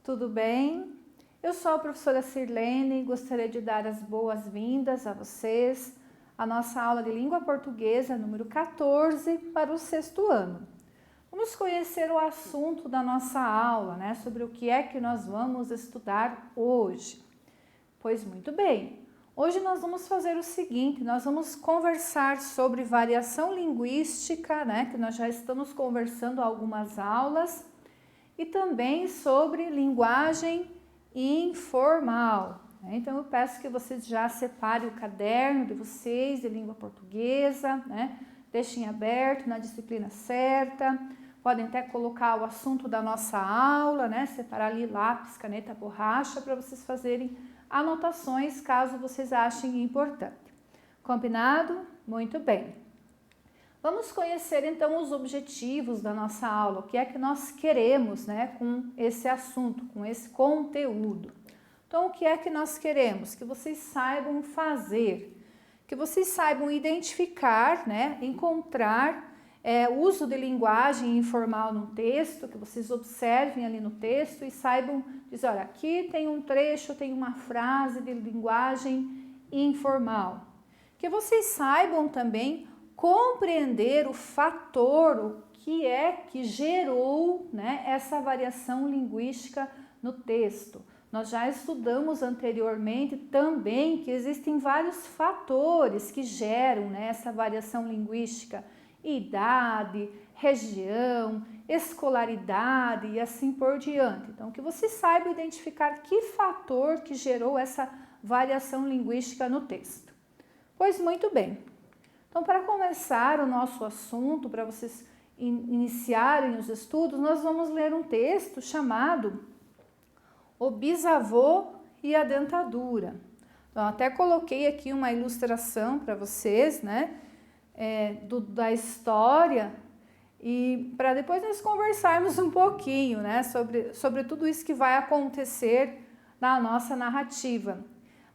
tudo bem? Eu sou a professora Sirlene e gostaria de dar as boas-vindas a vocês à nossa aula de língua portuguesa número 14 para o sexto ano. Vamos conhecer o assunto da nossa aula, né? Sobre o que é que nós vamos estudar hoje. Pois muito bem, hoje nós vamos fazer o seguinte, nós vamos conversar sobre variação linguística, né? Que nós já estamos conversando há algumas aulas, e também sobre linguagem informal. Então eu peço que vocês já separem o caderno de vocês de língua portuguesa, né? Deixem aberto na disciplina certa, podem até colocar o assunto da nossa aula, né? Separar ali lápis, caneta, borracha para vocês fazerem anotações caso vocês achem importante. Combinado? Muito bem. Vamos conhecer então os objetivos da nossa aula, o que é que nós queremos, né, com esse assunto, com esse conteúdo. Então, o que é que nós queremos? Que vocês saibam fazer, que vocês saibam identificar, né, encontrar uso de linguagem informal no texto, que vocês observem ali no texto e saibam dizer, olha, aqui tem um trecho, tem uma frase de linguagem informal. Que vocês saibam também compreender o fator, o que é que gerou, né, essa variação linguística no texto. Nós já estudamos anteriormente também que existem vários fatores que geram, né, essa variação linguística. Idade, região, escolaridade e assim por diante. Então, que você saiba identificar que fator que gerou essa variação linguística no texto. Pois muito bem. Então, para começar o nosso assunto, para vocês iniciarem os estudos, nós vamos ler um texto chamado O Bisavô e a Dentadura. Então, até coloquei aqui uma ilustração para vocês, né, da história, e para depois nós conversarmos um pouquinho, né, sobre tudo isso que vai acontecer na nossa narrativa.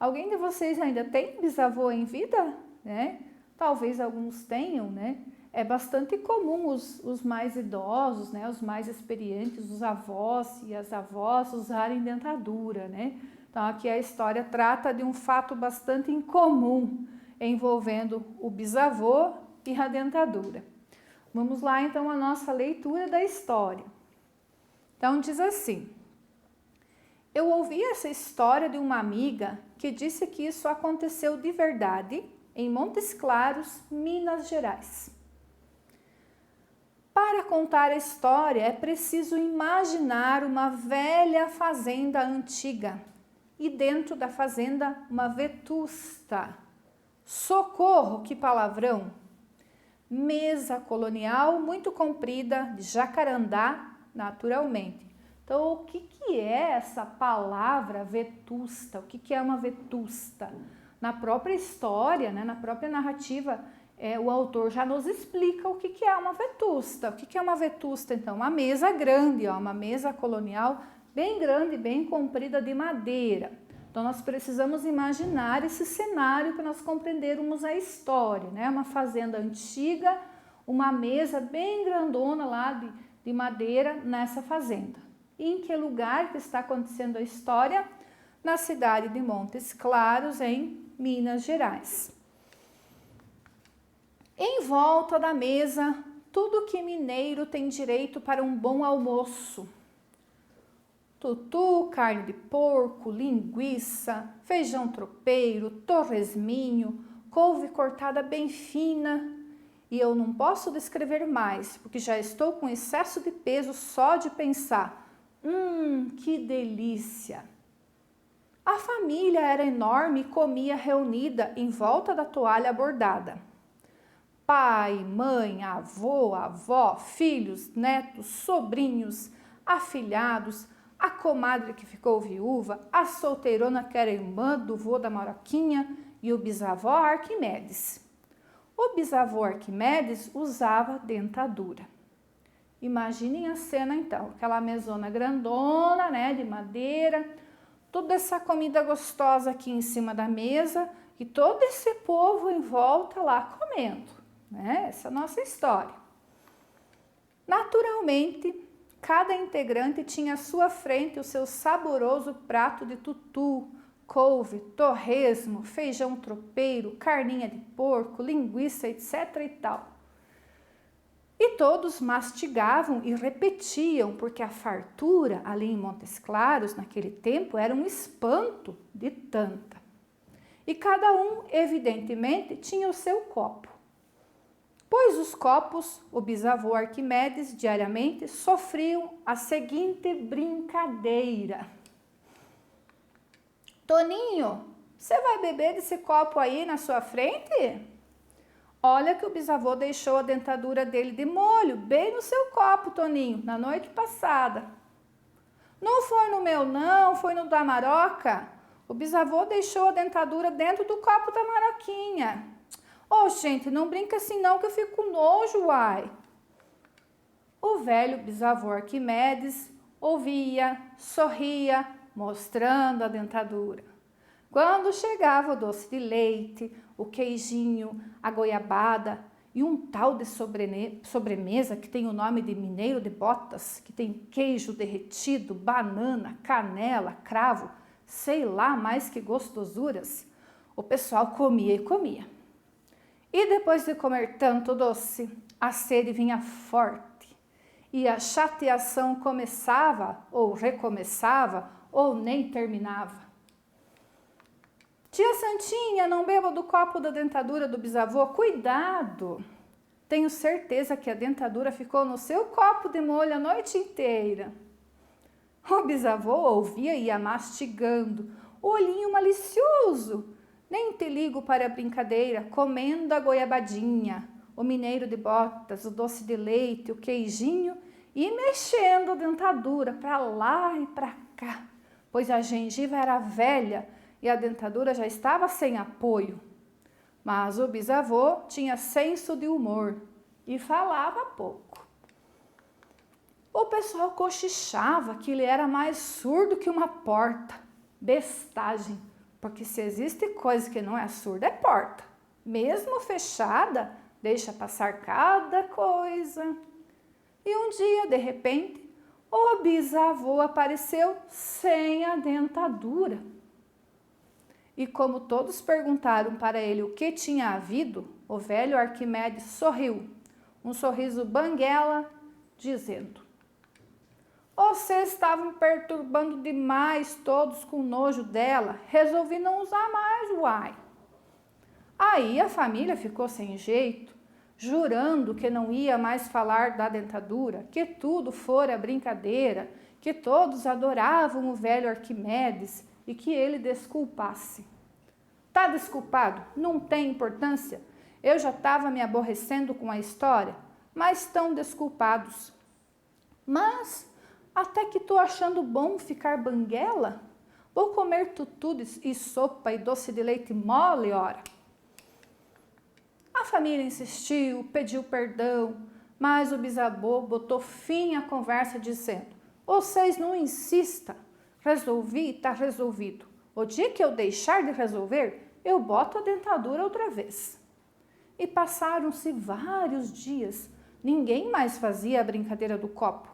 Alguém de vocês ainda tem bisavô em vida, né? Talvez alguns tenham, né? É bastante comum os mais idosos, né? Os mais experientes, os avós e as avós usarem dentadura, né? Então aqui a história trata de um fato bastante incomum envolvendo o bisavô e a dentadura. Vamos lá então a nossa leitura da história. Então diz assim: eu ouvi essa história de uma amiga que disse que isso aconteceu de verdade em Montes Claros, Minas Gerais. Para contar a história é preciso imaginar uma velha fazenda antiga e dentro da fazenda uma vetusta. Socorro, que palavrão! Mesa colonial muito comprida, de jacarandá, naturalmente. Então, o que é essa palavra vetusta? O que é uma vetusta? Na própria história, né, na própria narrativa, o autor já nos explica o que é uma vetusta. O que é uma vetusta, então? Uma mesa grande, ó, uma mesa colonial bem grande, bem comprida de madeira. Então, nós precisamos imaginar esse cenário para nós compreendermos a história, né? Uma fazenda antiga, uma mesa bem grandona lá de madeira nessa fazenda. E em que lugar que está acontecendo a história? Na cidade de Montes Claros, em Minas Gerais. Em volta da mesa, tudo que mineiro tem direito para um bom almoço. Tutu, carne de porco, linguiça, feijão tropeiro, torresminho, couve cortada bem fina. E eu não posso descrever mais, porque já estou com excesso de peso só de pensar. Que delícia! A família era enorme e comia reunida em volta da toalha bordada. Pai, mãe, avô, avó, filhos, netos, sobrinhos, afilhados, a comadre que ficou viúva, a solteirona que era irmã do vô da Maroquinha e o bisavô Arquimedes. O bisavô Arquimedes usava dentadura. Imaginem a cena então, aquela mesona grandona, né, de madeira, toda essa comida gostosa aqui em cima da mesa e todo esse povo em volta lá comendo, né? Essa é a nossa história. Naturalmente, Cada integrante tinha à sua frente o seu saboroso prato de tutu, couve, torresmo, feijão tropeiro, carninha de porco, linguiça, etc. e tal. E todos mastigavam e repetiam, porque a fartura ali em Montes Claros, naquele tempo, era um espanto de tanta. E cada um, evidentemente, tinha o seu copo. Pois os copos, o bisavô Arquimedes, diariamente, sofriam a seguinte brincadeira. Toninho, você vai beber desse copo aí na sua frente? Olha que o bisavô deixou a dentadura dele de molho, bem no seu copo, Toninho, na noite passada. Não foi no meu não, foi no da Maroca. O bisavô deixou a dentadura dentro do copo da Maroquinha. Ô, gente, não brinca assim não que eu fico com nojo, uai. O velho bisavô Arquimedes ouvia, sorria, mostrando a dentadura. Quando chegava o doce de leite, o queijinho, a goiabada e um tal de sobremesa que tem o nome de mineiro de botas, que tem queijo derretido, banana, canela, cravo, sei lá mais que gostosuras, o pessoal comia e comia. E depois de comer tanto doce, a sede vinha forte e a chateação começava ou recomeçava ou nem terminava. Tia Santinha, não beba do copo da dentadura do bisavô, cuidado! Tenho certeza que a dentadura ficou no seu copo de molho a noite inteira. O bisavô ouvia e ia mastigando, o olhinho malicioso. Nem te ligo para a brincadeira, comendo a goiabadinha, o mineiro de botas, o doce de leite, o queijinho e mexendo a dentadura para lá e para cá, pois a gengiva era velha e a dentadura já estava sem apoio. Mas o bisavô tinha senso de humor e falava pouco. O pessoal cochichava que ele era mais surdo que uma porta. Bestagem, porque se existe coisa que não é surda, é porta. Mesmo fechada, deixa passar cada coisa. E um dia, de repente, o bisavô apareceu sem a dentadura. E como todos perguntaram para ele o que tinha havido, o velho Arquimedes sorriu, um sorriso banguela, dizendo: vocês estavam perturbando demais, todos com nojo dela, resolvi não usar mais, uai. Aí a família ficou sem jeito, jurando que não ia mais falar da dentadura, que tudo fora brincadeira, que todos adoravam o velho Arquimedes e que ele desculpasse. Tá desculpado? Não tem importância? Eu já estava me aborrecendo com a história, mas estão desculpados. Mas até que tô achando bom ficar banguela. Vou comer tutu e sopa e doce de leite mole, ora. A família insistiu, pediu perdão, mas o bisavô botou fim à conversa dizendo: vocês não insistam, resolvi, tá resolvido. O dia que eu deixar de resolver, eu boto a dentadura outra vez. E passaram-se vários dias, ninguém mais fazia a brincadeira do copo.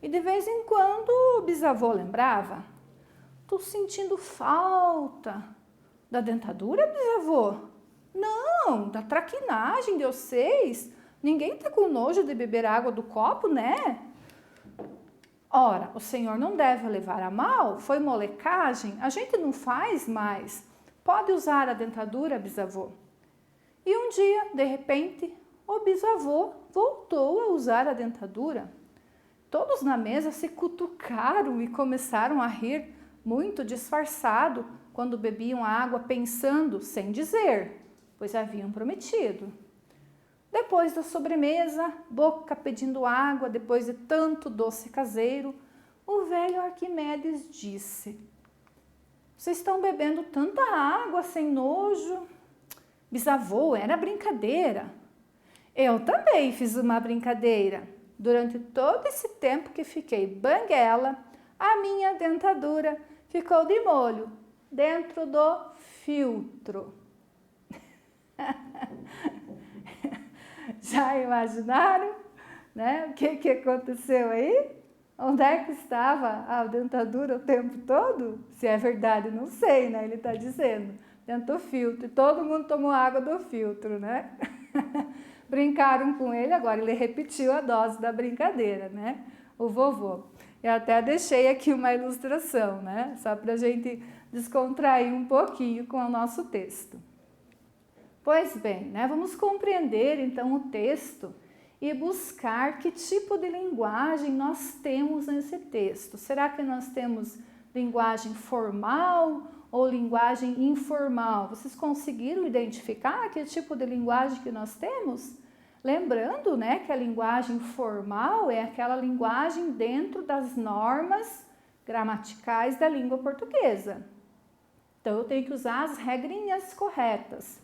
E de vez em quando o bisavô lembrava: tô sentindo falta da dentadura, bisavô? Não, da traquinagem de vocês. Ninguém tá com nojo de beber água do copo, né? Ora, o senhor não deve levar a mal, foi molecagem, a gente não faz mais. Pode usar a dentadura, bisavô. E um dia, de repente, o bisavô voltou a usar a dentadura. Todos na mesa se cutucaram e começaram a rir, muito disfarçado, quando bebiam a água pensando, sem dizer, pois haviam prometido. Depois da sobremesa, boca pedindo água, depois de tanto doce caseiro, o velho Arquimedes disse: vocês estão bebendo tanta água sem nojo? Bisavô, era brincadeira. Eu também fiz uma brincadeira. Durante todo esse tempo que fiquei banguela, a minha dentadura ficou de molho dentro do filtro. Já imaginaram, né, o que aconteceu aí? Onde é que estava a dentadura o tempo todo? Se é verdade, não sei, né? Ele está dizendo, dentro do filtro. E todo mundo tomou água do filtro, né? Brincaram com ele, agora ele repetiu a dose da brincadeira, né? O vovô. Eu até deixei aqui uma ilustração, né? Só para a gente descontrair um pouquinho com o nosso texto. Pois bem, né? Vamos compreender então o texto e buscar que tipo de linguagem nós temos nesse texto. Será que nós temos linguagem formal ou linguagem informal? Vocês conseguiram identificar que tipo de linguagem que nós temos? Lembrando, né, que a linguagem formal é aquela linguagem dentro das normas gramaticais da língua portuguesa. Então, eu tenho que usar as regrinhas corretas,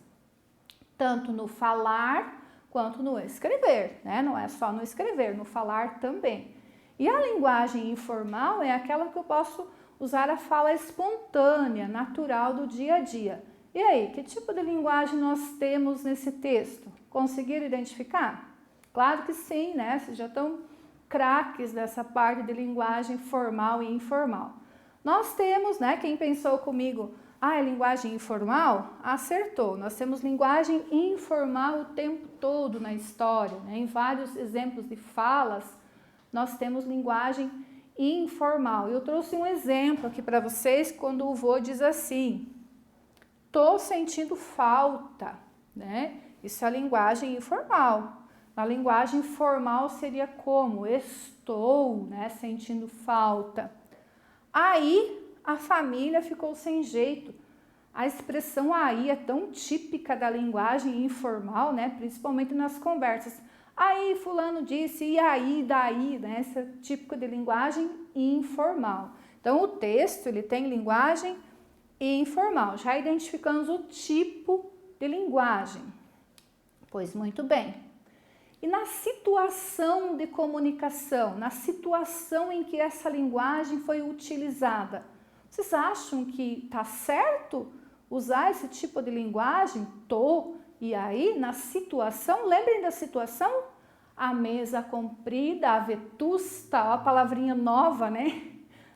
tanto no falar quanto no escrever, né? Não é só no escrever, no falar também. E a linguagem informal é aquela que eu posso usar a fala espontânea, natural do dia a dia. E aí, que tipo de linguagem nós temos nesse texto? Conseguiram identificar? Claro que sim, né? Vocês já estão craques dessa parte de linguagem formal e informal. Nós temos, né? Quem pensou comigo, é linguagem informal? Acertou. Nós temos linguagem informal o tempo todo na história, né? Em vários exemplos de falas, nós temos linguagem informal. Eu trouxe um exemplo aqui para vocês quando o vô diz assim: tô sentindo falta, né? Isso é a linguagem informal. Na linguagem formal seria como? Estou, né? Sentindo falta. Aí a família ficou sem jeito. A expressão aí é tão típica da linguagem informal, né? Principalmente nas conversas. Aí fulano disse, e aí, daí, né? Esse é típico de linguagem informal. Então o texto ele tem linguagem informal. Já identificamos o tipo de linguagem. Pois muito bem. E na situação de comunicação, na situação em que essa linguagem foi utilizada, vocês acham que está certo usar esse tipo de linguagem? Tô, e aí, na situação, lembrem da situação? A mesa comprida, a vetusta, ó, a palavrinha nova, né?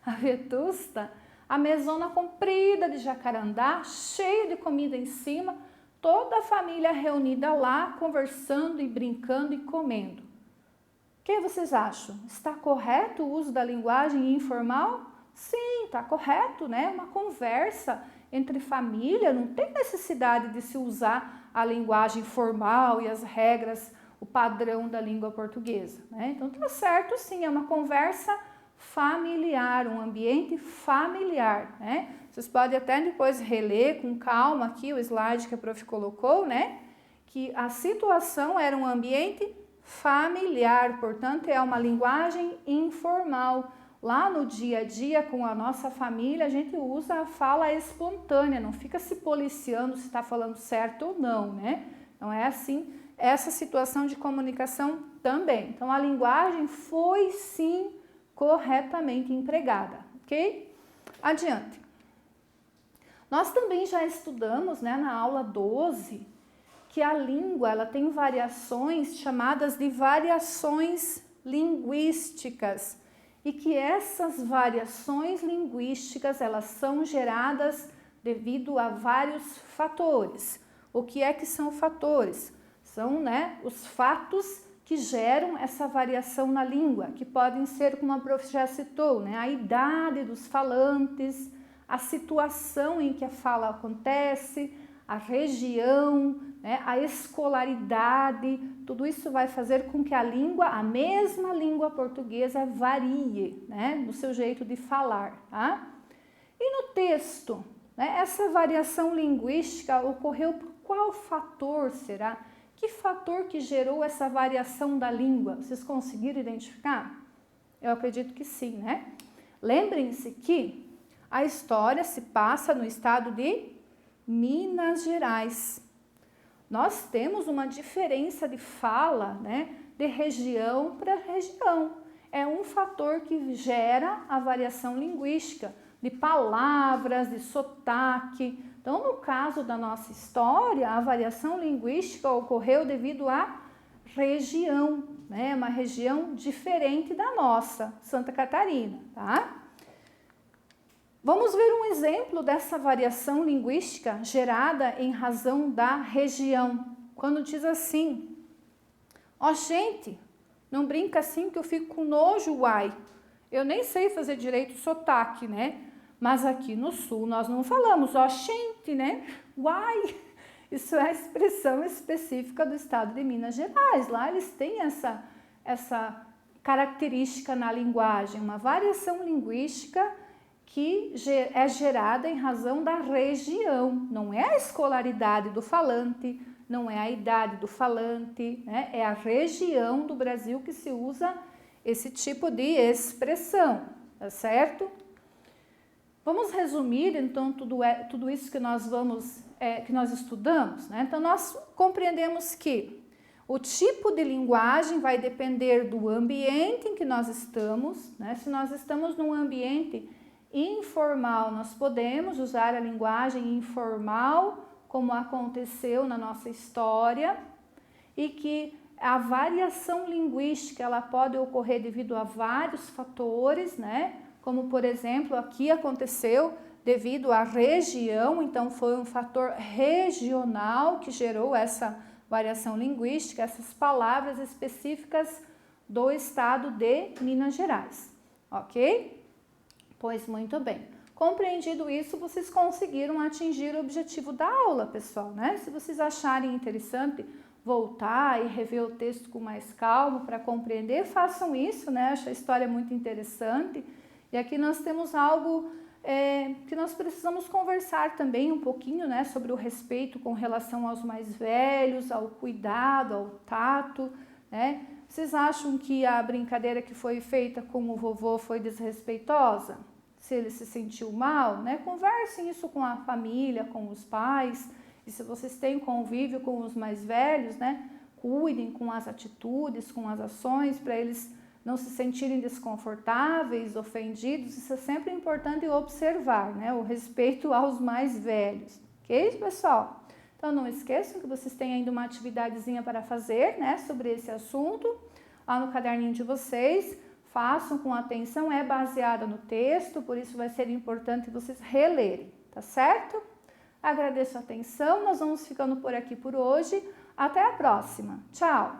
A vetusta, a mesona comprida de jacarandá, cheia de comida em cima, toda a família reunida lá, conversando e brincando e comendo. O que vocês acham? Está correto o uso da linguagem informal? Sim, está correto, né? Uma conversa entre família, não tem necessidade de se usar a linguagem formal e as regras, o padrão da língua portuguesa, né? Então, está certo sim, é uma conversa familiar, um ambiente familiar, né? Vocês podem até depois reler com calma aqui o slide que a prof colocou, né? Que a situação era um ambiente familiar, portanto, é uma linguagem informal. Lá no dia a dia com a nossa família, a gente usa a fala espontânea, não fica se policiando se está falando certo ou não, né? Então é assim, essa situação de comunicação também. Então a linguagem foi sim corretamente empregada, ok? Adiante. Nós também já estudamos, né, na aula 12, que a língua ela tem variações chamadas de variações linguísticas e que essas variações linguísticas elas são geradas devido a vários fatores. O que é que são fatores? São, né, os fatos que geram essa variação na língua, que podem ser, como a prof já citou, né, a idade dos falantes, a situação em que a fala acontece, a região, né, a escolaridade, tudo isso vai fazer com que a língua, a mesma língua portuguesa, varie, né, no seu jeito de falar. Tá? E no texto, né, essa variação linguística ocorreu por qual fator será? Que fator que gerou essa variação da língua? Vocês conseguiram identificar? Eu acredito que sim, né? Lembrem-se que a história se passa no estado de Minas Gerais. Nós temos uma diferença de fala, né, de região para região. É um fator que gera a variação linguística, de palavras, de sotaque. Então, no caso da nossa história, a variação linguística ocorreu devido à região, né? Uma região diferente da nossa, Santa Catarina, tá? Vamos ver um exemplo dessa variação linguística gerada em razão da região. Quando diz assim, ó gente, não brinca assim que eu fico com nojo, uai. Eu nem sei fazer direito o sotaque, né? Mas aqui no sul nós não falamos, ó gente, né? Uai. Isso é a expressão específica do estado de Minas Gerais. Lá eles têm essa característica na linguagem, uma variação linguística que é gerada em razão da região. Não é a escolaridade do falante, não é a idade do falante, né? É a região do Brasil que se usa esse tipo de expressão, tá certo? Vamos resumir, então, tudo isso que nós estudamos, né? Então, nós compreendemos que o tipo de linguagem vai depender do ambiente em que nós estamos, né? Se nós estamos num ambiente informal, nós podemos usar a linguagem informal, como aconteceu na nossa história, e que a variação linguística ela pode ocorrer devido a vários fatores, né? Como, por exemplo, aqui aconteceu devido à região, então foi um fator regional que gerou essa variação linguística, essas palavras específicas do estado de Minas Gerais, ok? Pois muito bem. Compreendido isso, vocês conseguiram atingir o objetivo da aula, pessoal, né? Se vocês acharem interessante voltar e rever o texto com mais calma para compreender, façam isso, né? Acho a história muito interessante. E aqui nós temos algo que nós precisamos conversar também um pouquinho, né? Sobre o respeito com relação aos mais velhos, ao cuidado, ao tato, né? Vocês acham que a brincadeira que foi feita com o vovô foi desrespeitosa? Se ele se sentiu mal, né? Conversem isso com a família, com os pais. E se vocês têm convívio com os mais velhos, né? Cuidem com as atitudes, com as ações, para eles não se sentirem desconfortáveis, ofendidos. Isso é sempre importante observar, né? O respeito aos mais velhos. Ok, pessoal? Então, não esqueçam que vocês têm ainda uma atividadezinha para fazer, né? Sobre esse assunto, lá no caderninho de vocês. Façam com atenção, é baseada no texto, por isso vai ser importante vocês relerem, tá certo? Agradeço a atenção, nós vamos ficando por aqui por hoje. Até a próxima. Tchau!